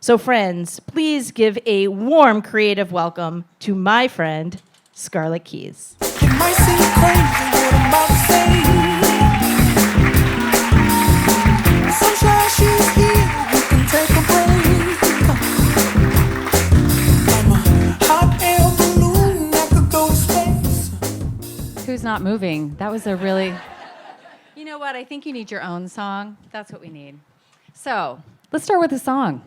So friends, please give a warm creative welcome to my friend, Scarlet Keys. It might seem crazy what I'm about to say. Sunshine, she's here, you can take a break. I'm a hot air balloon that could go to space. Who's not moving? That was a really... You know what? I think you need your own song. That's what we need. So let's start with a song.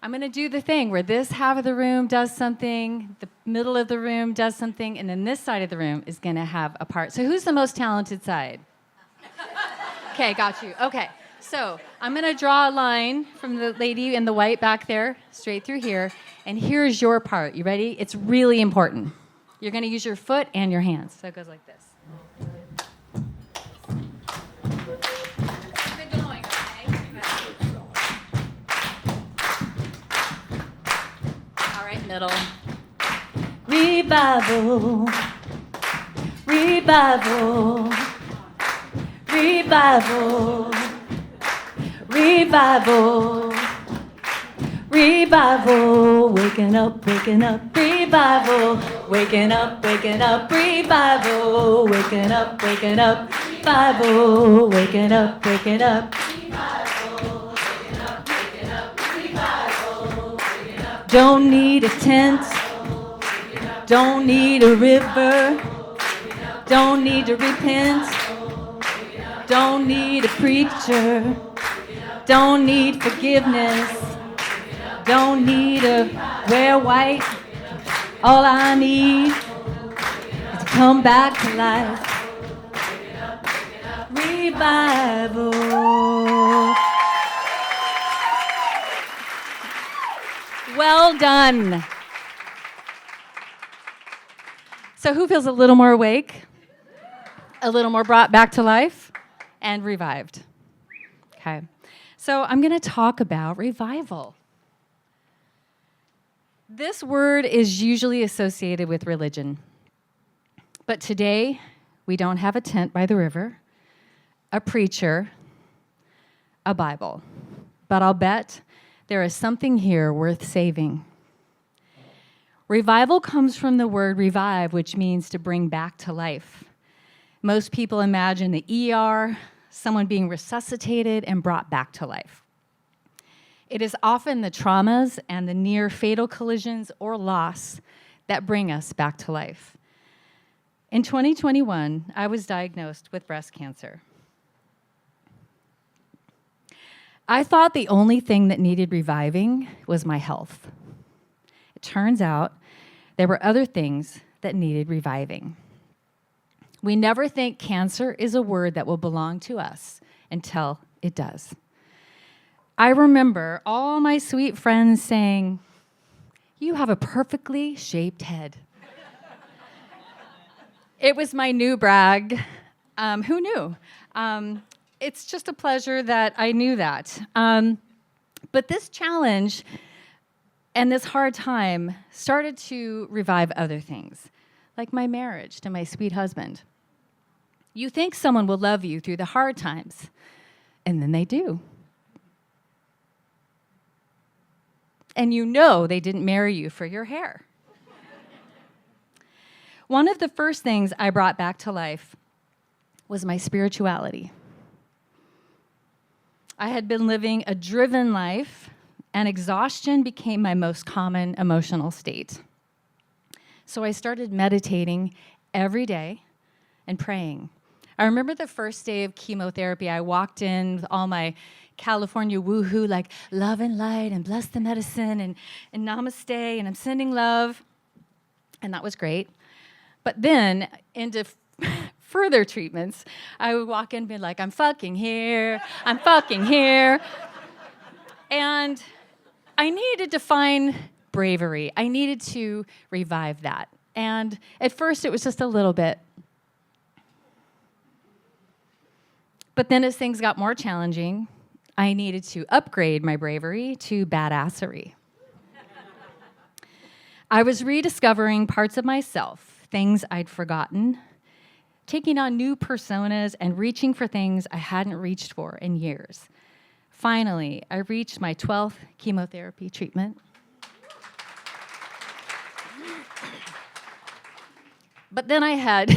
I'm going to do the thing where this half of the room does something, the middle of the room does something, and then this side of the room is going to have a part. So who's the most talented side? Okay, got you. Okay, so I'm going to draw a line from the lady in the white back there, straight through here, and here's your part. You ready? It's really important. You're going to use your foot and your hands. So it goes like this. Middle. Revival, revival, revival, revival, revival, waking up, revival, waking up, revival, waking up, revival, waking up, Don't need a tent, don't need a river, don't need to repent, don't need a preacher, don't need forgiveness, don't need to wear white. All I need is to come back to life. Revival. Well done. So who feels a little more awake, a little more brought back to life, and revived? Okay. So I'm going to talk about revival. This word is usually associated with religion. But today, we don't have a tent by the river, a preacher, a Bible. But I'll bet there is something here worth saving. Revival comes from the word revive, which means to bring back to life. Most people imagine the ER, someone being resuscitated and brought back to life. It is often the traumas and the near fatal collisions or loss that bring us back to life. In 2021, I was diagnosed with breast cancer. I thought the only thing that needed reviving was my health. It turns out there were other things that needed reviving. We never think cancer is a word that will belong to us until it does. I remember all my sweet friends saying, "You have a perfectly shaped head." It was my new brag. Who knew? It's just a pleasure that I knew that. But this challenge and this hard time started to revive other things, like my marriage to my sweet husband. You think someone will love you through the hard times, and then they do. And you know they didn't marry you for your hair. One of the first things I brought back to life was my spirituality. I had been living a driven life, and exhaustion became my most common emotional state. So I started meditating every day and praying. I remember the first day of chemotherapy, I walked in with all my California woohoo, like love and light and bless the medicine and namaste, and I'm sending love, and that was great. But then into further treatments, I would walk in and be like, I'm fucking here. And I needed to find bravery. I needed to revive that. And at first, it was just a little bit. But then as things got more challenging, I needed to upgrade my bravery to badassery. I was rediscovering parts of myself, things I'd forgotten, taking on new personas and reaching for things I hadn't reached for in years. finally, I reached my 12th chemotherapy treatment. But then I had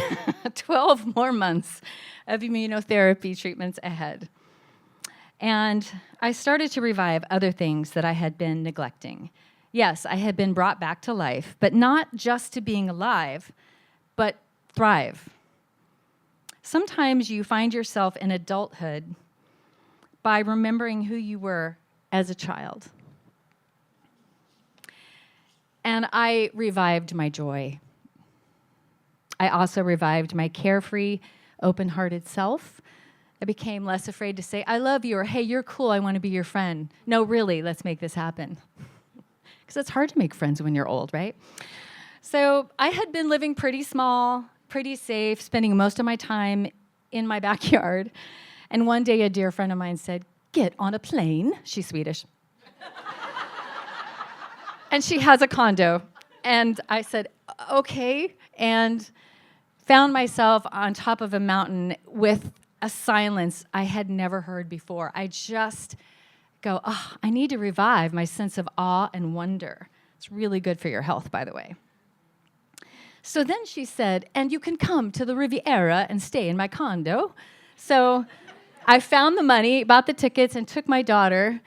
12 more months of immunotherapy treatments ahead. And I started to revive other things that I had been neglecting. Yes, I had been brought back to life, but not just to being alive, but thrive. Sometimes you find yourself in adulthood by remembering who you were as a child. And I revived my joy. I also revived my carefree, open-hearted self. I became less afraid to say, I love you, or hey, you're cool, I want to be your friend. No, really, let's make this happen. Because it's hard to make friends when you're old, right? So I had been living pretty small, pretty safe, spending most of my time in my backyard. And one day a dear friend of mine said, get on a plane. She's Swedish. And she has a condo. And I said, okay. And found myself on top of a mountain with a silence I had never heard before. I just go, oh, I need to revive my sense of awe and wonder. It's really good for your health, by the way. So then she said, and you can come to the Riviera and stay in my condo. So I found the money, bought the tickets, and took my daughter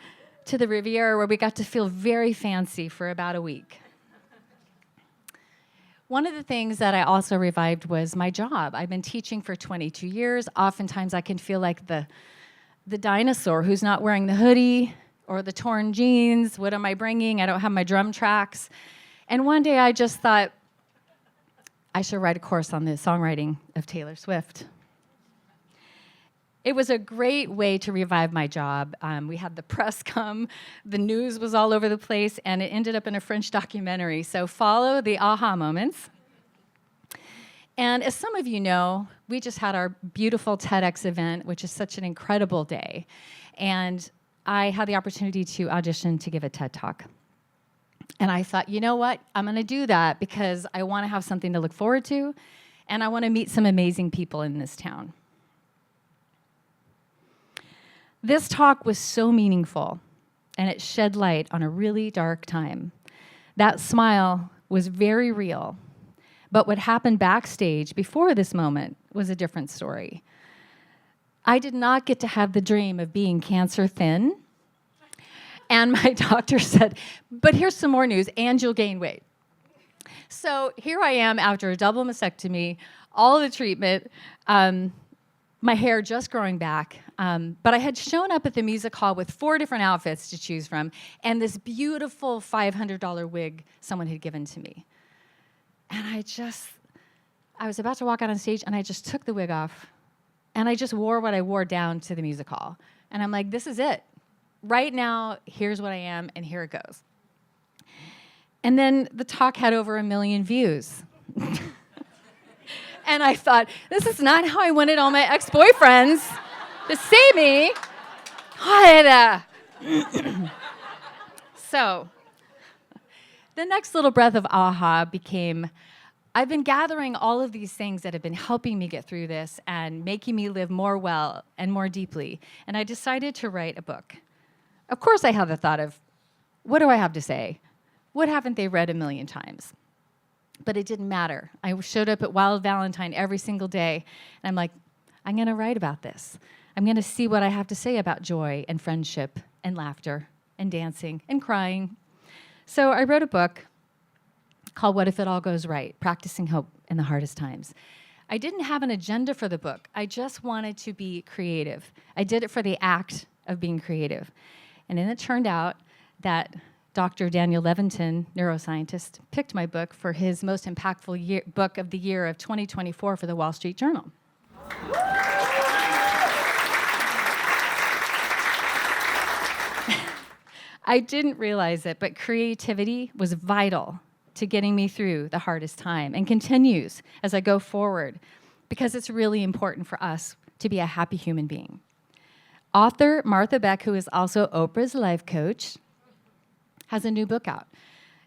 to the Riviera, where we got to feel very fancy for about a week. One of the things that I also revived was my job. I've been teaching for 22 years. Oftentimes I can feel like the dinosaur who's not wearing the hoodie or the torn jeans. What am I bringing? I don't have my drum tracks. And one day I just thought, I should write a course on the songwriting of Taylor Swift. It was a great way to revive my job. We had the press come, the news was all over the place, and it ended up in a French documentary. So follow the aha moments. And as some of you know, we just had our beautiful TEDx event, which is such an incredible day. And I had the opportunity to audition to give a TED Talk. And I thought, you know what? I'm going to do that because I want to have something to look forward to, and I want to meet some amazing people in this town. This talk was so meaningful, and it shed light on a really dark time. That smile was very real, but what happened backstage before this moment was a different story. I did not get to have the dream of being cancer thin, and my doctor said, but here's some more news, and you'll gain weight. So here I am after a double mastectomy, all the treatment, my hair just growing back, but I had shown up at the music hall with 4 different outfits to choose from, and this beautiful $500 wig someone had given to me. And I was about to walk out on stage, and I just took the wig off, and I just wore what I wore down to the music hall. And I'm like, this is it. Right now, here's what I am, and here it goes. And then the talk had over 1 million views. And I thought, this is not how I wanted all my ex-boyfriends to see me. So the next little breath of aha became, I've been gathering all of these things that have been helping me get through this and making me live more well and more deeply. And I decided to write a book. Of course, I had the thought of, what do I have to say? What haven't they read 1 million times? But it didn't matter. I showed up at Wild Valentine every single day, and I'm like, I'm going to write about this. I'm going to see what I have to say about joy and friendship and laughter and dancing and crying. So I wrote a book called What If It All Goes Right? Practicing Hope in the Hardest Times. I didn't have an agenda for the book. I just wanted to be creative. I did it for the act of being creative. And then it turned out that Dr. Daniel Levitin, neuroscientist, picked my book for his most impactful book of the year of 2024 for the Wall Street Journal. I didn't realize it, but creativity was vital to getting me through the hardest time and continues as I go forward because it's really important for us to be a happy human being. Author Martha Beck, who is also Oprah's life coach, has a new book out.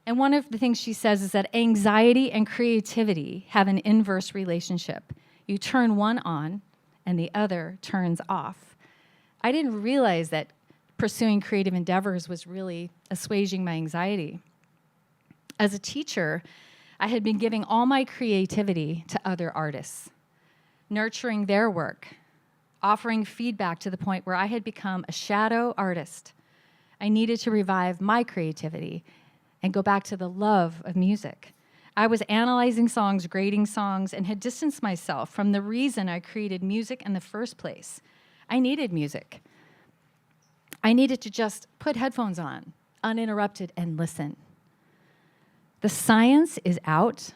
And one of the things she says is that anxiety and creativity have an inverse relationship. You turn one on and the other turns off. I didn't realize that pursuing creative endeavors was really assuaging my anxiety. As a teacher, I had been giving all my creativity to other artists, nurturing their work, offering feedback to the point where I had become a shadow artist. I needed to revive my creativity and go back to the love of music. I was analyzing songs, grading songs, and had distanced myself from the reason I created music in the first place. I needed music. I needed to just put headphones on, uninterrupted, and listen. The science is out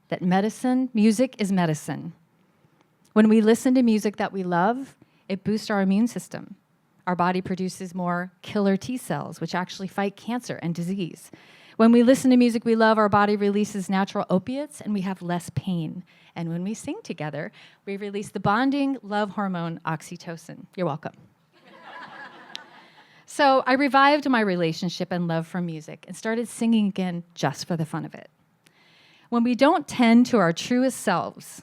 that music is medicine. When we listen to music that we love, it boosts our immune system. Our body produces more killer T cells, which actually fight cancer and disease. When we listen to music we love, our body releases natural opiates and we have less pain. And when we sing together, we release the bonding love hormone oxytocin. You're welcome. So I revived my relationship and love for music and started singing again just for the fun of it. When we don't tend to our truest selves,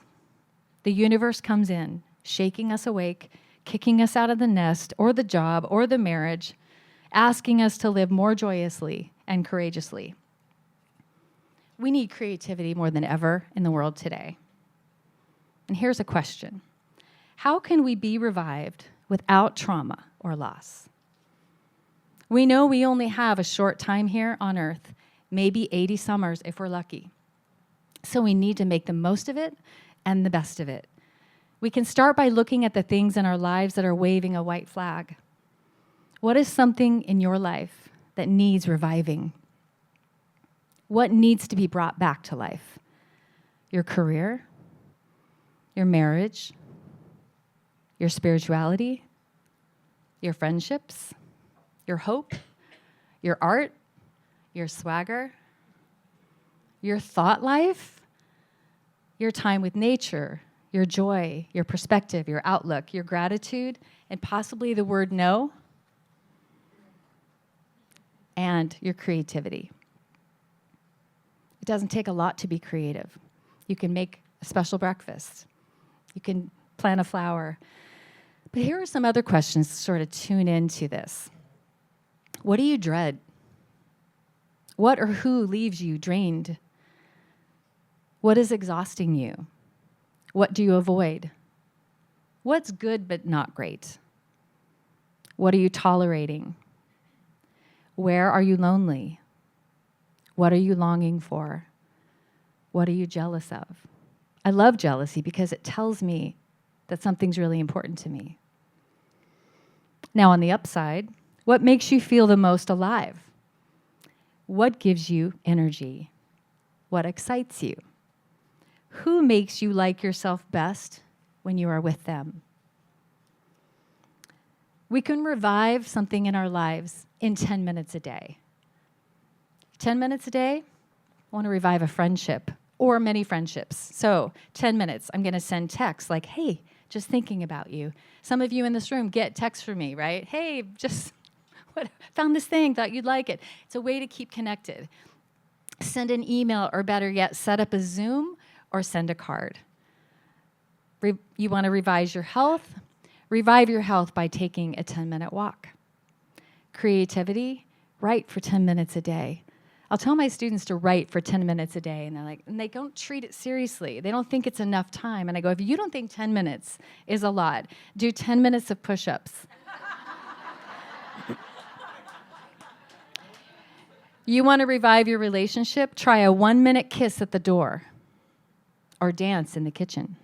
the universe comes in, shaking us awake, kicking us out of the nest or the job or the marriage, asking us to live more joyously and courageously. We need creativity more than ever in the world today. And here's a question. How can we be revived without trauma or loss? We know we only have a short time here on earth, maybe 80 summers if we're lucky. So we need to make the most of it and the best of it. We can start by looking at the things in our lives that are waving a white flag. What is something in your life that needs reviving? What needs to be brought back to life? Your career, your marriage, your spirituality, your friendships, your hope, your art, your swagger, your thought life, your time with nature, your joy, your perspective, your outlook, your gratitude, and possibly the word no, and your creativity. It doesn't take a lot to be creative. You can make a special breakfast. You can plant a flower. But here are some other questions to sort of tune into this. What do you dread? What or who leaves you drained? What is exhausting you? What do you avoid? What's good but not great? What are you tolerating? Where are you lonely? What are you longing for? What are you jealous of? I love jealousy because it tells me that something's really important to me. Now, on the upside, what makes you feel the most alive? What gives you energy? What excites you? Who makes you like yourself best when you are with them? We can revive something in our lives in 10 minutes a day. 10 minutes a day, I want to revive a friendship or many friendships. So 10 minutes, I'm going to send texts like, hey, just thinking about you. Some of you in this room get texts from me, right? Hey, just found this thing, thought you'd like it. It's a way to keep connected. Send an email, or better yet, set up a Zoom or send a card. You want to revise your health? Revive your health by taking a 10-minute walk. Creativity, write for 10 minutes a day. I'll tell my students to write for 10 minutes a day, and they don't treat it seriously. They don't think it's enough time. And I go, if you don't think 10 minutes is a lot, do 10 minutes of push-ups. You want to revive your relationship? Try a 1-minute kiss at the door or dance in the kitchen.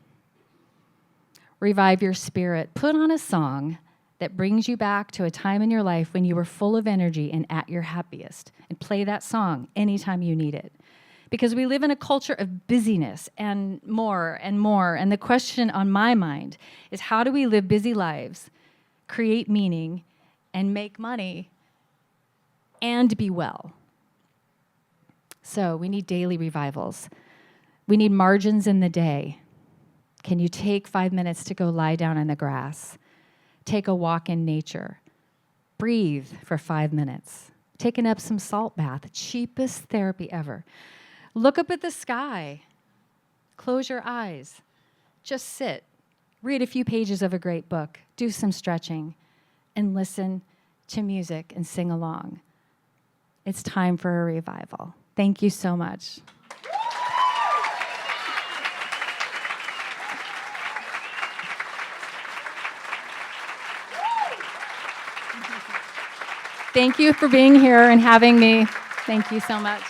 Revive your spirit. Put on a song that brings you back to a time in your life when you were full of energy and at your happiest. And play that song anytime you need it. Because we live in a culture of busyness and more and more. And the question on my mind is, how do we live busy lives, create meaning, and make money, and be well? So we need daily revivals. We need margins in the day. Can you take 5 minutes to go lie down in the grass? Take a walk in nature. Breathe for 5 minutes. Take an Epsom salt bath, cheapest therapy ever. Look up at the sky. Close your eyes. Just sit. Read a few pages of a great book. Do some stretching. And listen to music and sing along. It's time for a revival. Thank you so much. Thank you for being here and having me. Thank you so much.